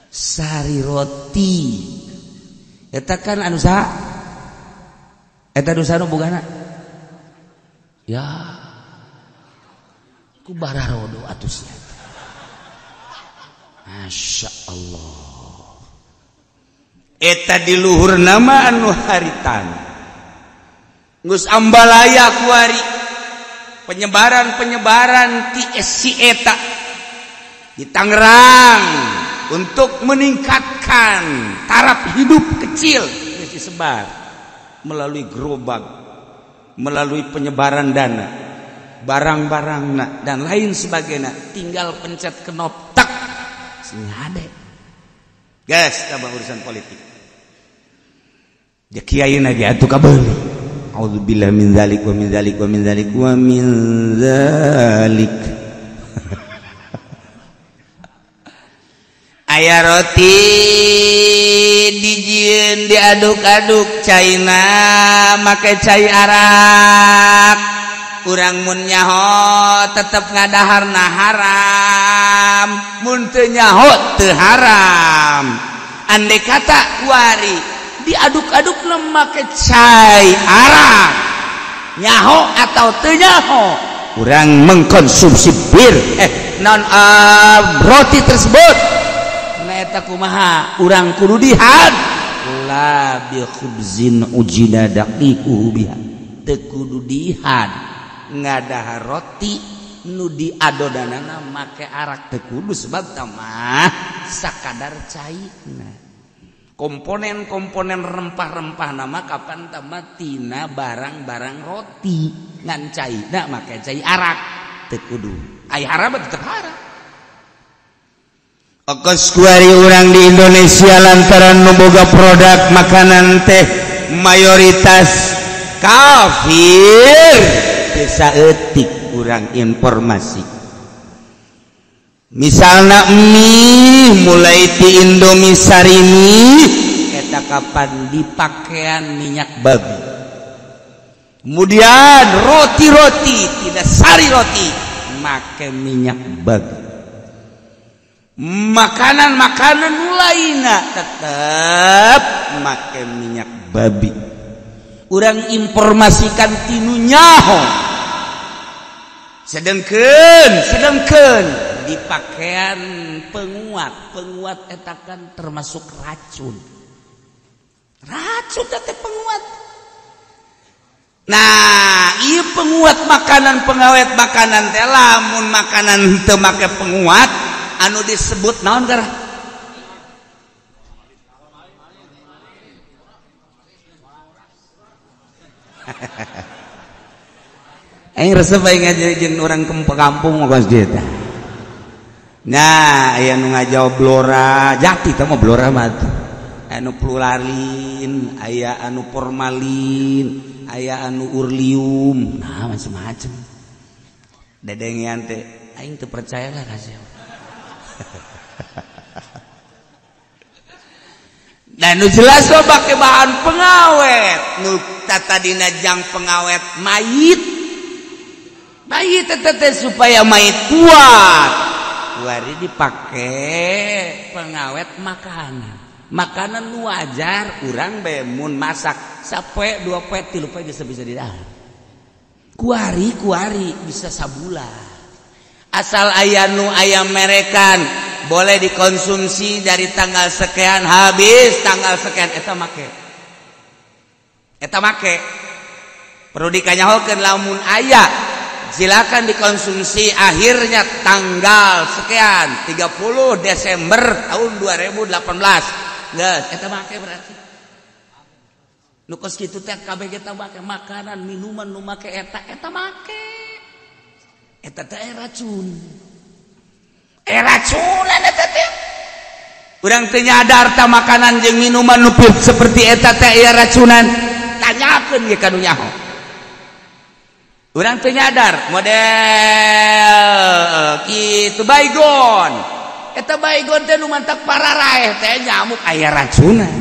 sari roti eta kan anu saha eta nu sanu bogana ya ku bararodo atuh sia Masya Allah eta di luhur nama anu haritan geus ambalaya kuari penyebaran si eta di Tangerang untuk meningkatkan taraf hidup kecil yang disebar melalui gerobak, melalui penyebaran dana, barang-barangna dan lain sebagainya. Tinggal pencet knop tak, sengaja. Guys, tabah urusan politik. Ya kiai lagi atuh kabeh. A'udzubillah min dzalik wa min dzalik wa min dzalik wa min dzalik. Aya roti dijieun diaduk-aduk caina make cai arak. Urang mun nyaho tetep ngadaharna haram, mun teu nyaho teu haram. Andai kata kuari diaduk-aduk make cai arak nyaho atau teu nyaho urang mengkonsumsi bir roti tersebut nah eta kumaha urang kudu dihad la bi khubzin ujina daqiquhu biha teu kudu dihad ngadahar roti nu diadonanana make arak teu kudu sebab tamah sakadar cairna. Komponen-komponen rempah-rempah nama kapan tamah tina barang-barang roti ngan cairna make cai arak teu kudu. Ai haram tetep haram. Okos kuari urang di Indonesia lantaran nu boga produk makanan teh mayoritas kafir bisa etik kurang informasi. Misalnya mie mulai di Indomie Sarimi eta kapan dipakaian minyak babi. Kemudian roti-roti tidak sari roti make minyak babi. Makanan-makanan lainnya tetap make minyak babi. Urang informasikan tinu nyaho sedengkeun di pakaian penguat etakan termasuk racun teh penguat. Nah ieu penguat makanan pengawet makanan teh lamun makanan teu make penguat anu disebut naon gara aing resep aing ngajarin orang ke kampung mah geus dieu tah. Nah aya nu ngajawab blora jati teh mah blora mah anu plurarin aya anu formalin aya anu urlium nah macam-macam dedengian teh aing teu percaya lah kasih. Dan nu jelas lo pakai bahan pengawet nu tadina jang pengawet mayit teteh supaya mayit kuat kuari dipakai pengawet makanan nu wajar urang bae mun masak sapoe 2 poe 3 poe bisa didahar kuari bisa sabulan asal aya nu ayam merekan boleh dikonsumsi dari tanggal sekian habis tanggal sekian eta make perlu dikanyahokeun lamun aya silakan dikonsumsi akhirnya tanggal sekian 30 Desember tahun 2018 geus eta make berarti nu kos kitu teh kabeh kita make makanan minuman nu make eta make eta teh racunan eta teh urang teu nyadar ta makanan jeung minuman nu seperti eta teh aya racunan tanyakeun ge ka nu nyaho urang teu nyadar model kitu baygon eta baygon teh nu mantak pararaeh teh nyamuk aya racunan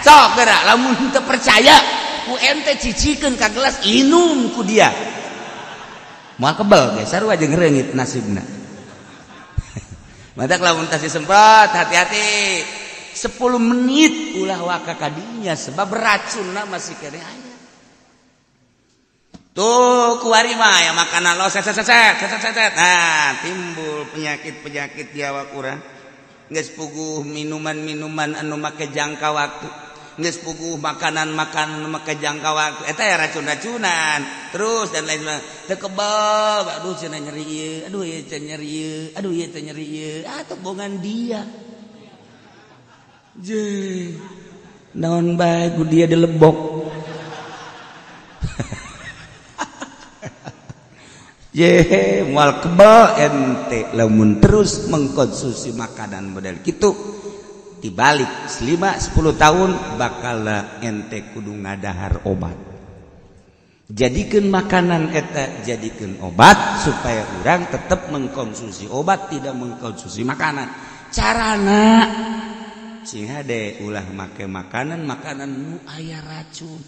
sok geura lamun teu percaya ku ente cicikeun ka gelas inum ku dia moal kebel ge sarua jeung reungit nasibna matak lamun tasih semprot hati-hati 10 menit ulah waka kadinya sebab racunna masih kene aya tuh kuari mah ya makanan lo set nah timbul penyakit di awak urang geus puguh minuman-minuman anu make jangka waktu geus puguh makanan-makanan anu make jangka waktu eta ya racun-racunan terus dan lain teu kebal aduh cenah nyeri ieu aduh ieu teh nyeri ieu aduh ieu teh nyeri ieu teu bongan dia je naon bae ku dia dilebok ye moal kebal ente lamun terus mengkonsumsi makanan model kitu dibalik 5-10 tahun bakal ente kudu ngadahar obat jadikeun makanan eta jadikeun obat supaya urang tetap mengkonsumsi obat tidak mengkonsumsi makanan carana sing hade ulah make makanan nu aya racun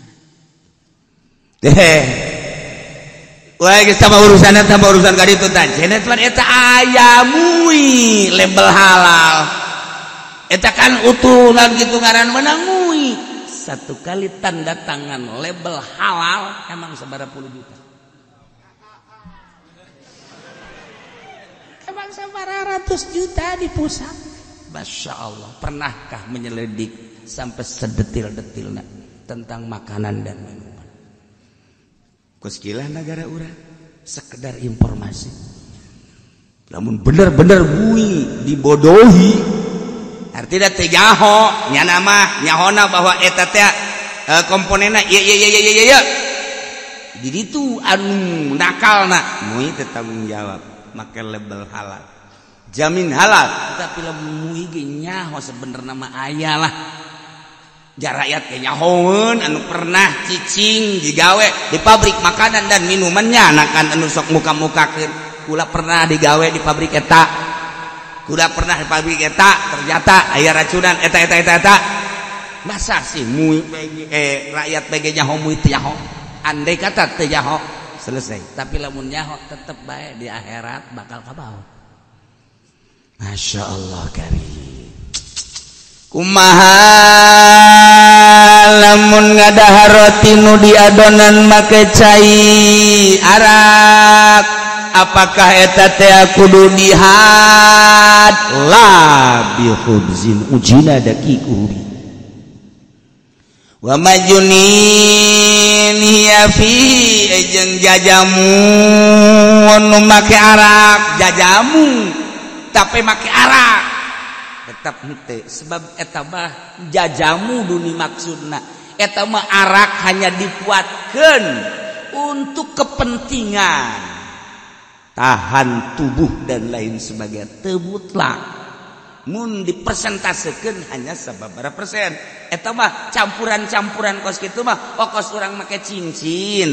wah geus tambah urusan ka ditu tah cenah eta aya mui label halal eta kan utuhan gitu ngaran menang mui satu kali tanda tangan label halal emang sabaraha puluh juta emang sabaraha ratus juta di pusat Masya Allah pernahkah menyelidik sampai sedetil-detilnya tentang makanan dan minuman koskilah negara urang sekedar informasi namun bener-bener bui dibodohi artinya teh nyaho nya nama nyahona bahwa eta teh komponenna iya jadi itu anu nakalna mui teh tanggung jawab make label halal jamin halal tapi lamun mui ge nyaho sebenarnya mah aya lah rakyat ge nyahoeun anu pernah cicing digawe di pabrik makanan dan minumannya anakan anu sok muka-mukakeun kula pernah digawe di pabrik eta kula pernah di pabrik eta ternyata aya racunan eta masa sih mui rakyat bege nyaho mui teu nyaho andai kata teu nyaho selesai tapi lamun nyaho tetep bae di akhirat bakal kabaho Masya Allah karim kumaha lamun ngadahar roti nu diadonan make cai arak apakah eta teh kudu dihad la bi khubzin ujina dakiku wa majunin hiya fi jeung jajamu nu make arak jajamu tapi make arak tetap henteu sebab eta mah jajamu duni maksudna eta mah arak hanya dibuatkeun untuk kepentingan tahan tubuh dan lain sebagainya teu mutlak mun dipersentasekeun hanya sababaraha persen eta mah campuran-campuran kos kitu mah kos urang make cincin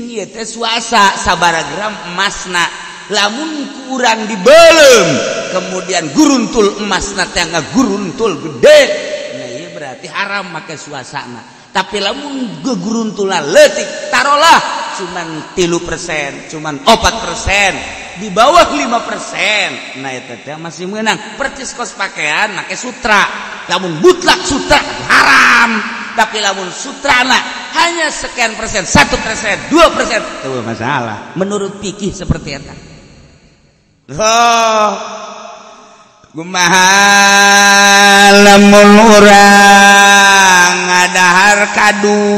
ieu teh suasa sabaraha gram emasna lamun kurang dibeulem kemudian guruntul emasna teh ngaguruntul gede nah ieu berarti haram make suasana tapi lamun geguruntulan leutik tarolah cuman 3%, cuman 4%, di bawah 5%. Nah itu teh masih menang. Percis kos pakaian make sutra. Lamun mutlak sutra haram. Tapi lamun sutrana hanya sekian persen, 1%, 2%, itu masalah. Menurut fikih seperti itu. Oh, kumaha lamun urang ngadahar kadu.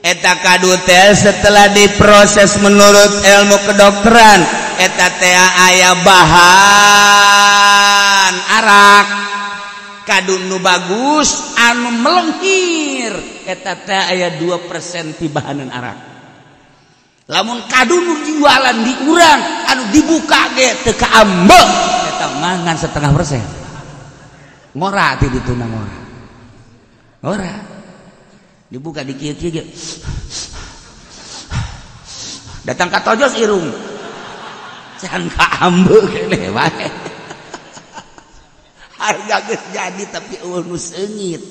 Eta kadu teh setelah diproses menurut ilmu kedokteran eta teh aya bahan arak kadu nu bagus anu melenghir eta teh aya 2% ti bahanan arak lamun kadu nu jualan di urang anu dibuka ge teu kaambeuk eta mangan 0,5% ngora ti dituna ngora dibuka di kieu-kieu datang ka tojos irung can kaambeuk keneh wae harga geus jadi tapi eueuh nu seungit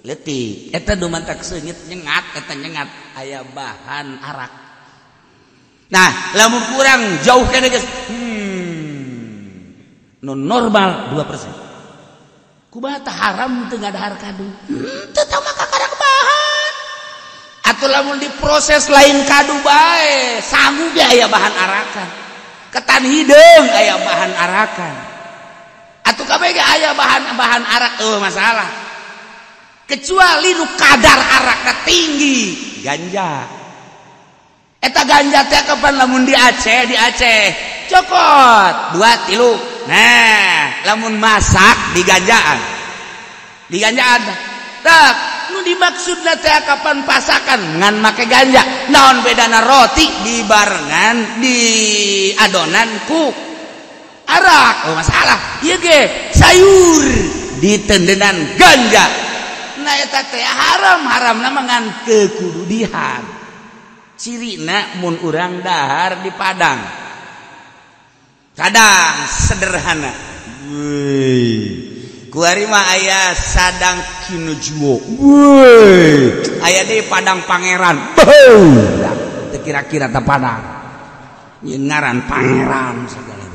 leutik eta dumantak seungit nyengat eta nyengat aya bahan arak nah lamun kurang jauh keneh geus nu normal 2% kumaha tah haram teu ngadahar kadu teu tah maka karak bahan atuh lamun diproses lain kadu bae sangu ge aya bahan arakan ketan hideung aya bahan arakan atuh kabeh ge aya bahan arak masalah kecuali nu kadar arakna tinggi ganja eta ganja teh kapan lamun di Aceh cokot 2-3 nah lamun masak di ganjaan tak nu dimaksudna teh kapan pasakan ngan make ganja naon bedana roti dibarengan di adonan ku arak masalah ieu ge sayur ditendenan ganja nah eta teh haram na mangan kekududihan cirina mun urang dahar di Padang kadang sederhana kuari mah aya sadang kinujuo aya di Padang Pangeran teu kira-kira teh Padang nyeun ngaran Pangeran segala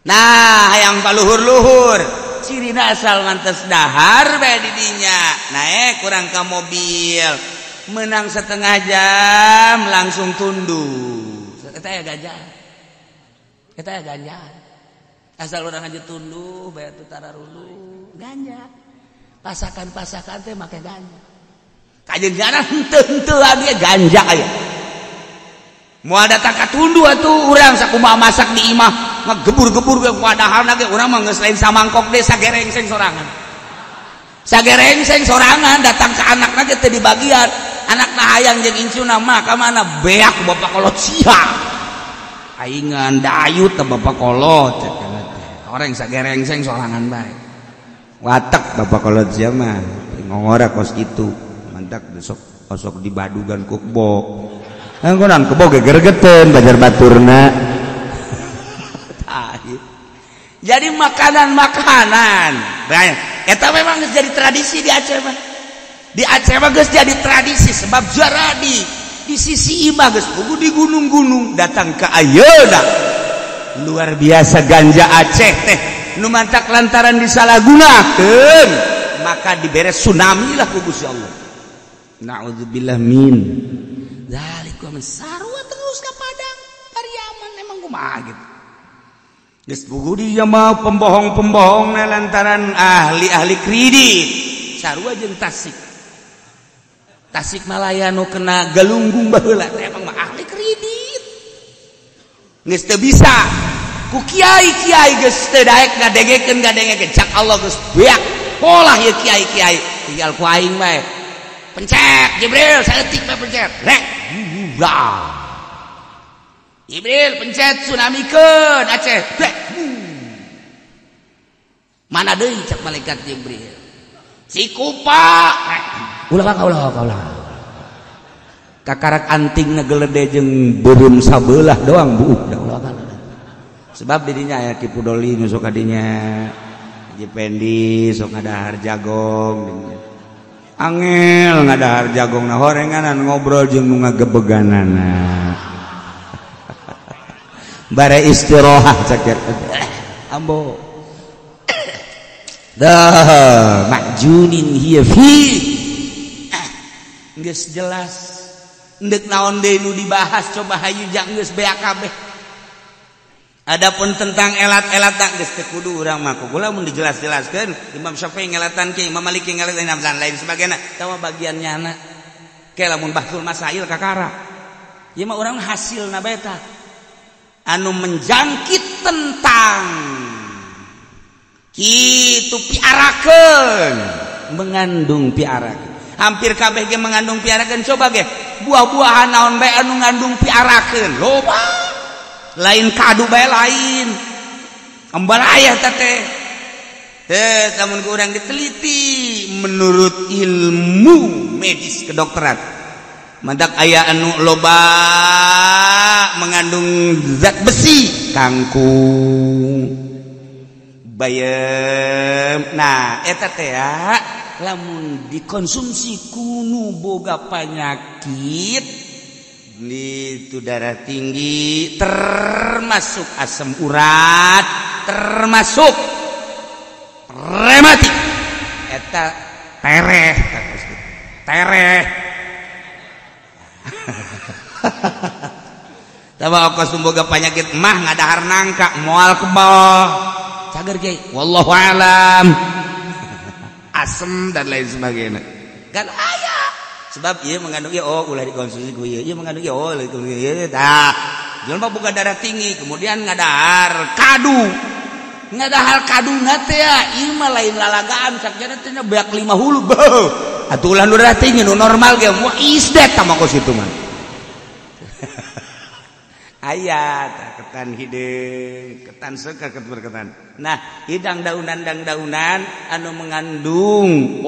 nah hayang paluhur-luhur cirina asal ngantos dahar bae di dinya naik kurang ka mobil menang setengah jam langsung tunduh eta aya kita ya ganja asal orang aja tunduh bayar tutara rulu ganja pasakan teh make ganja kajenganan henteu dia ganja aya moal datang ka tundu atuh urang sakumaha masak di imah ngegebur-gebur ge padahalna ge urang mah geus lain samangkok deh sagerengseng sorangan datang ke anakna ge teu dibagian anakna hayang jeung incuna mah ka mana beak bapak kolot sia aingan dayut teh bapak kolot orang sagerengseng sorangan bae watak bapak kolot sia mah ngongora kos kitu mantak sok dibadugan kukbo nggonan kebo ge gregeteun bajar baturna jadi makanan eta memang geus jadi tradisi di Aceh mah geus jadi tradisi sebab jaradi di sisi imah geus kudu di gunung-gunung datang ke ayeuna luar biasa ganja Aceh teh nu mantak lantaran disalahgunakeun maka diberes tsunami lah ku Gusti Allah naudzubillah min zalika min sarua terus ka Padang Pariaman emang kumaha gitu geus puguh dia mah pembohong lantaran ahli kredit sarua jeung Tasik Malaya nu kena galunggung baheula teh emang mah ahli kredit geus teu bisa ku kiai geus teu daek ngadengekeun cak Allah geus beak polah ieu kiai tinggal ku aing bae pencet Jibril saeutik bae pencet rek Jibril pencet tsunamikeun Aceh rek mana deui cak malaikat Jibril si kupa ulah kakarak anting ngegelede jeung beureum sabelah doang buuk da ulah sebab dirinya aya Ki Pudoli nu sok kadinya Haji Pendi sok ngadahar jagong angel ngadahar jagong na horenganan ngobrol jeung nu ngagebeganana bare istirahat cak ambo dah makjunin hiya fi geus jelas endek naon deui nu dibahas coba hayu jang geus beak kabeh adapun tentang elat-elat tak geus teu kudu urang mah kula mun dijelas-jelaskeun Imam Syafi'i ngelatan ke Imam Maliki ngelatan dan lain sebagainya tawa bagian nyana ke lamun bahsul masail kakara ieu mah urang hasilna bae tah anu menjangkit tentang kitu piarakeun mengandung piarakeun hampir kabeh ge mengandung piarakeun coba ge buah-buahan naon bae anu ngandung piarakeun loba lain kadu bae lain embal aya teh lamun urang diteliti menurut ilmu medis kedokteran mantak aya anu loba mengandung zat besi kangkung bayam nah eta teh lamun dikonsumsi kudu boga panyakit itu darah tinggi termasuk asam urat termasuk rematik eta tereh Tawa ongkos boga penyakit mah ngadahar nangka moal ke bawah cager ge wallahu alam asem dan lain sebagainya kan aya sebab ieu mengandung ieu oh ulah dikonsumsi ku ieu mengandung ieu oh ieu tah jelema boga darah tinggi kemudian ngadahar kadu na teh ieu mah lain lalagaan sakjana teh beak 5 hulu beuh atuh ulah nu darah tinggi nu normal ge moal isdet tah mah kitu mah ayat ketan hidung ketan seukeut berketan nah hidang daunan anu mengandung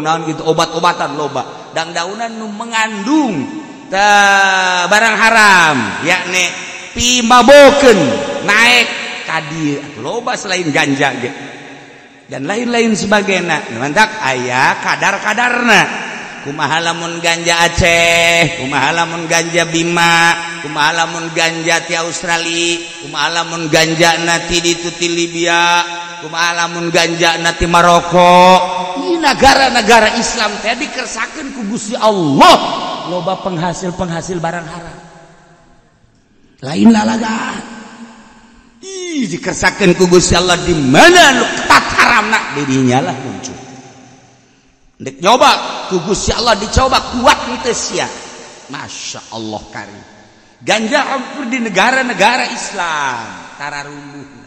naon gitu obat-obatan loba dang daunan nu mengandung barang haram yakni pimabokeun naik kadi loba selain ganja ge dan lain-lain sebagainya mantak aya kadar-kadarna kumaha lamun ganja Aceh kumaha lamun ganja Bima kumaha lamun ganja ti Australia kumaha lamun ganja nati di Libya kumaha lamun ganja nati Maroko ini negara-negara Islam teh dikersakeun ku Gusti Allah loba penghasil barang haram lain lalagaan dikersakeun ku Gusti Allah di mana nu ketat haramna di dinya lah muncul Dek nyoba ku Gusti Allah dicoba kuat henteu sia. Masya Allah karim. Ganja hampir di negara-negara Islam tararumbuh.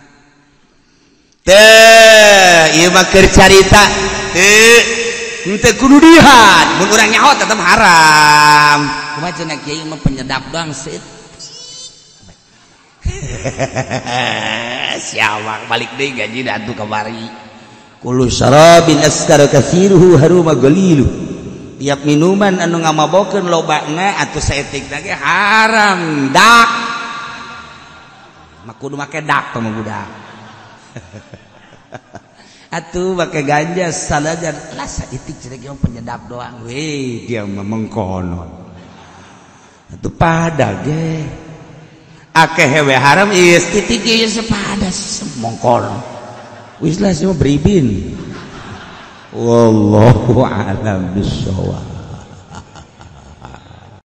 Ieu mah keur carita henteu kudu dihat mun urang nyaho tetep haram. Kumaha cenah kiai mah penyedap doang sit. Siawak balik deui gaji atuh kamari. Kullu syarabin askara katsiruhu haruma qalilu. Tiap minuman anu ngamabokeun lobana atuh saeutikna ge haram dak. Mah kudu make dak mah budak. Atuh make ganja salajan lah saeutik cenah ge penyedap doang. Weh dia mah mengkonon. Atuh pada ge akeh hewe haram ieu titik ieu sepada mongkol wis lah semua beribin wallahu a'lam bishawab.